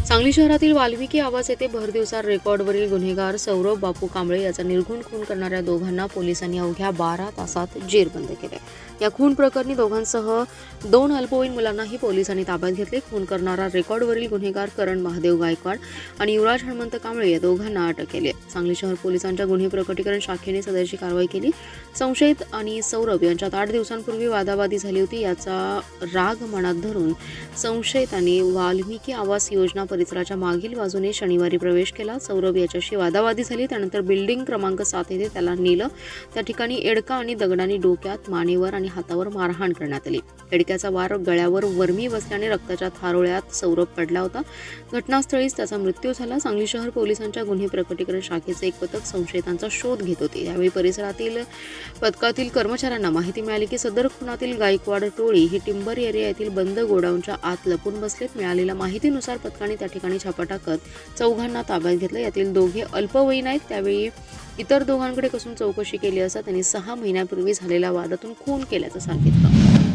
सांगली शहरातील वाल्मिकी आवास येथे भरदिवसा रेकॉर्डवरील गुन्हेगार सौरभ बापू कांबळे याचा निर्घृण खून करणाऱ्या दोघांना पोलिसांनी अवघ्या 12 तासात जेरबंद केले। या खून प्रकरणी दोघांसह 2 अल्पवयीन मुलांनाही पोलिसांनी ताब्यात घेतले। खून करणारा रेकॉर्डवरील गुन्हेगार करण महादेव गायकवाड आणि युवराज हनुमंत कांबळे या दोघांना अटक केली। सांगली शहर पोलिसांच्या गुन्हे प्रकटीकरण शाखेने सदरची कारवाई केली। संशयित आणि सौरभ यांच्यात 8 दिवसांपूर्वी वादावादी झाली होती। याचा राग मनात धरून संशयितांनी वाल्मिकी आवास योजना परिसराच्या मागील बाजूने शनिवारी प्रवेश केला। सौरभ याच्याशी वादावादी झाली। त्यानंतर बिल्डिंग क्रमांक 7 येथे त्याला नेलं। त्या ठिकाणी एडका आणि दगडांनी डोक्यात, मानेवर आणि हातावर मारहाण करण्यात आली। एडक्याचा वार गळ्यावर वर्मी बसल्याने रक्ताच्या थारोळ्यात सौरभ पडला होता। घटनास्थळीच त्याचा मृत्यू झाला। सांगली शहर पोलिसांच्या गुन्हे प्रकटीकरण शाखेचे एक पथक संशयितांचा शोध घेत होते। यावेळी परिसरातील पथकातील कर्मचाऱ्यांना माहिती मिळाली की सदर खुनातील गायकवाड टोळी ही टिंबर एरिया येथील बंद गोडाऊनच्या आत लपून बसलेत। मिळालेल्या माहितीनुसार पथकाने त्या ठिकाणी छापा टाकत चौघांना ताब्यात घेतलं। यातील दोघे अल्पवयीन आहेत। त्यावेळी इतर दोघांकडे कसून चौकशी केली असता त्यांनी 6 महिन्यांपूर्वी झालेल्या वादातून खून केल्याचं सांगितलं।